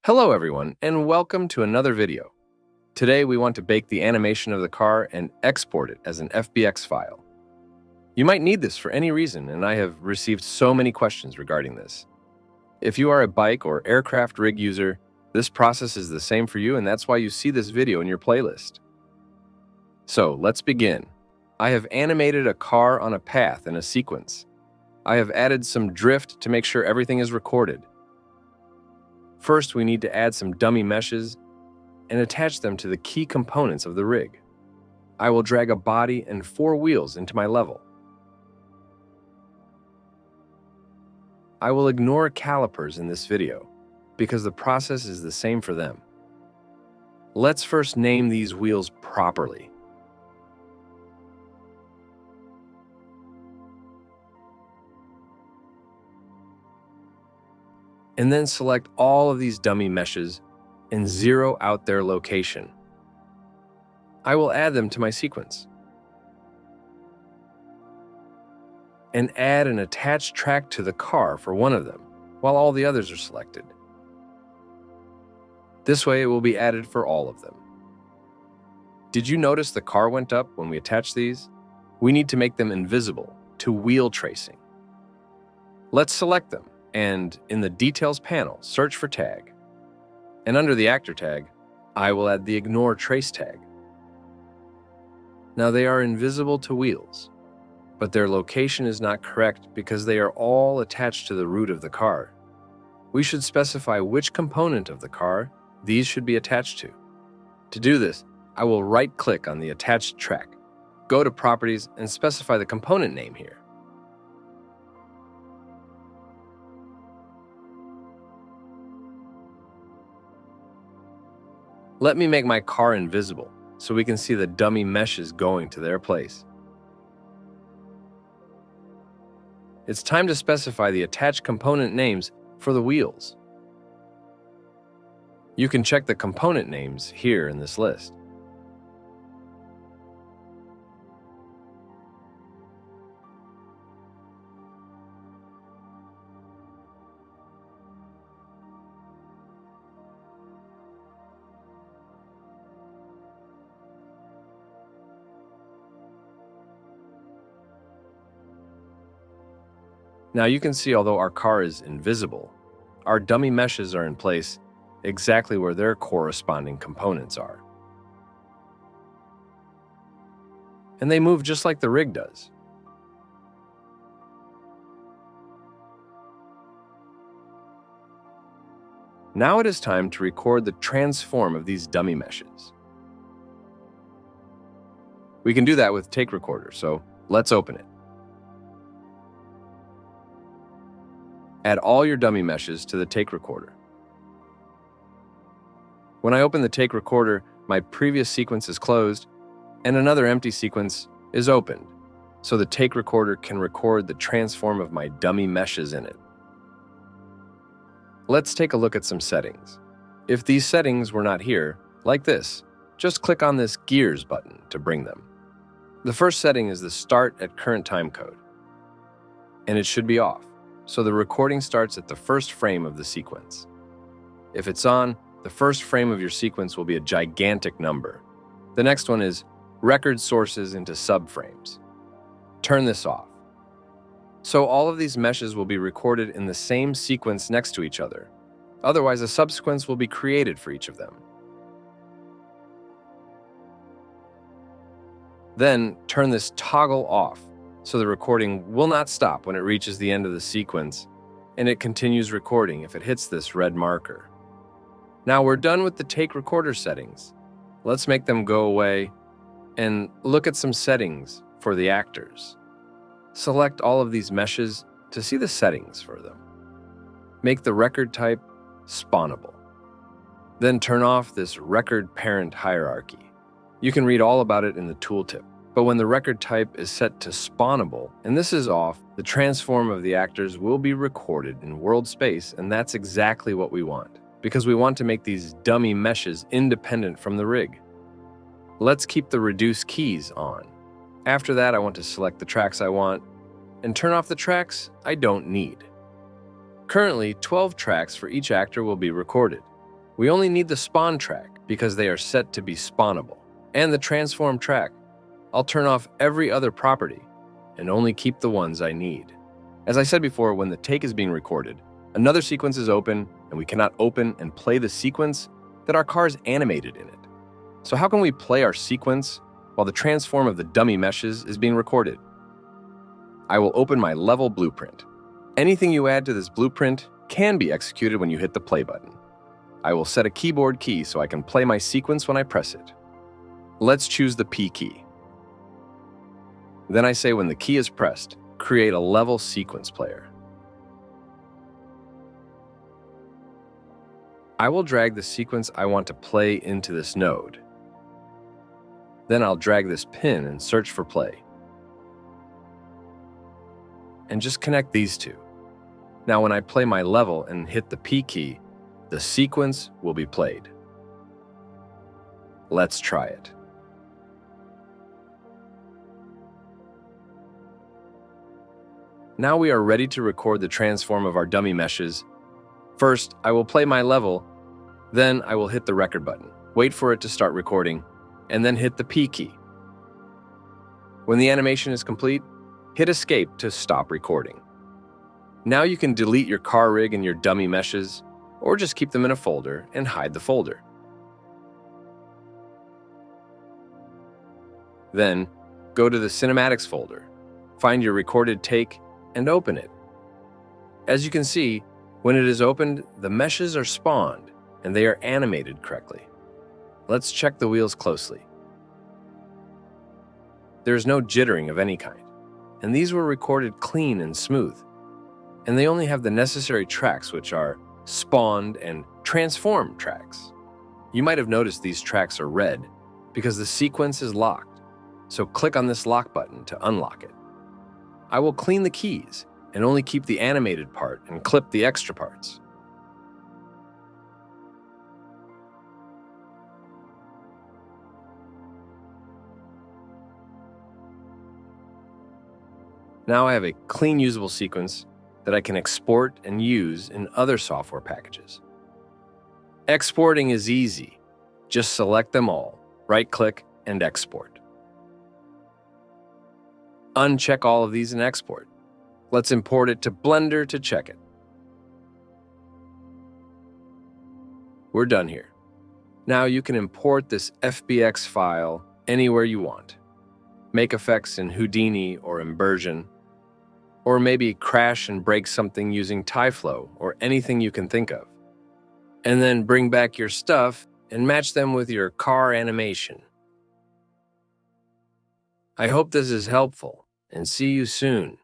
Hello everyone, and welcome to another video. Today we want to bake the animation of the car and export it as an FBX file. You might need this for any reason, and I have received so many questions regarding this. If you are a bike or aircraft rig user, this process is the same for you, and that's why you see this video in your playlist. So let's begin. I have animated a car on a path in a sequence. I have added some drift to make sure everything is recorded. First, we need to add some dummy meshes and attach them to the key components of the rig. I will drag a body and 4 wheels into my level. I will ignore calipers in this video because the process is the same for them. Let's first name these wheels properly. And then select all of these dummy meshes and zero out their location. I will add them to my sequence. And add an attached track to the car for one of them, while all the others are selected. This way it will be added for all of them. Did you notice the car went up when we attached these? We need to make them invisible to wheel tracing. Let's select them. And in the Details panel, search for tag. And under the actor tag, I will add the Ignore Trace tag. Now they are invisible to wheels, but their location is not correct because they are all attached to the root of the car. We should specify which component of the car these should be attached to. To do this, I will right-click on the attached track, go to Properties, and specify the component name here. Let me make my car invisible so we can see the dummy meshes going to their place. It's time to specify the attached component names for the wheels. You can check the component names here in this list. Now you can see, although our car is invisible, our dummy meshes are in place exactly where their corresponding components are. And they move just like the rig does. Now it is time to record the transform of these dummy meshes. We can do that with Take Recorder, so let's open it. Add all your dummy meshes to the Take Recorder. When I open the Take Recorder, my previous sequence is closed and another empty sequence is opened, so the Take Recorder can record the transform of my dummy meshes in it. Let's take a look at some settings. If these settings were not here, like this, just click on this Gears button to bring them. The first setting is the Start at Current Time Code, and it should be off, so the recording starts at the first frame of the sequence. If it's on, the first frame of your sequence will be a gigantic number. The next one is Record Sources into Subframes. Turn this off. So all of these meshes will be recorded in the same sequence next to each other. Otherwise, a subsequence will be created for each of them. Then turn this toggle off, so the recording will not stop when it reaches the end of the sequence, and it continues recording if it hits this red marker. Now we're done with the Take Recorder settings. Let's make them go away and look at some settings for the actors. Select all of these meshes to see the settings for them. Make the record type spawnable. Then turn off this record parent hierarchy. You can read all about it in the tooltip. But when the record type is set to spawnable, and this is off, the transform of the actors will be recorded in world space, and that's exactly what we want, because we want to make these dummy meshes independent from the rig. Let's keep the reduce keys on. After that, I want to select the tracks I want, and turn off the tracks I don't need. Currently, 12 tracks for each actor will be recorded. We only need the spawn track because they are set to be spawnable, and the transform track. I'll turn off every other property and only keep the ones I need. As I said before, when the take is being recorded, another sequence is open and we cannot open and play the sequence that our car is animated in it. So how can we play our sequence while the transform of the dummy meshes is being recorded? I will open my level blueprint. Anything you add to this blueprint can be executed when you hit the play button. I will set a keyboard key so I can play my sequence when I press it. Let's choose the P key. Then I say when the key is pressed, create a level sequence player. I will drag the sequence I want to play into this node. Then I'll drag this pin and search for play. And just connect these two. Now when I play my level and hit the P key, the sequence will be played. Let's try it. Now we are ready to record the transform of our dummy meshes. First, I will play my level, then I will hit the record button, wait for it to start recording, and then hit the P key. When the animation is complete, hit escape to stop recording. Now you can delete your car rig and your dummy meshes, or just keep them in a folder and hide the folder. Then, go to the Cinematics folder, find your recorded take, and open it. As you can see, when it is opened, the meshes are spawned and they are animated correctly. Let's check the wheels closely. There is no jittering of any kind, and these were recorded clean and smooth. And they only have the necessary tracks, which are spawned and transformed tracks. You might have noticed these tracks are red because the sequence is locked, so click on this lock button to unlock it. I will clean the keys and only keep the animated part and clip the extra parts. Now I have a clean, usable sequence that I can export and use in other software packages. Exporting is easy. Just select them all, right-click, and export. Uncheck all of these and export. Let's import it to Blender to check it. We're done here. Now you can import this FBX file anywhere you want. Make effects in Houdini or Immersion, or maybe crash and break something using Tyflow or anything you can think of. And then bring back your stuff and match them with your car animation. I hope this is helpful, and see you soon.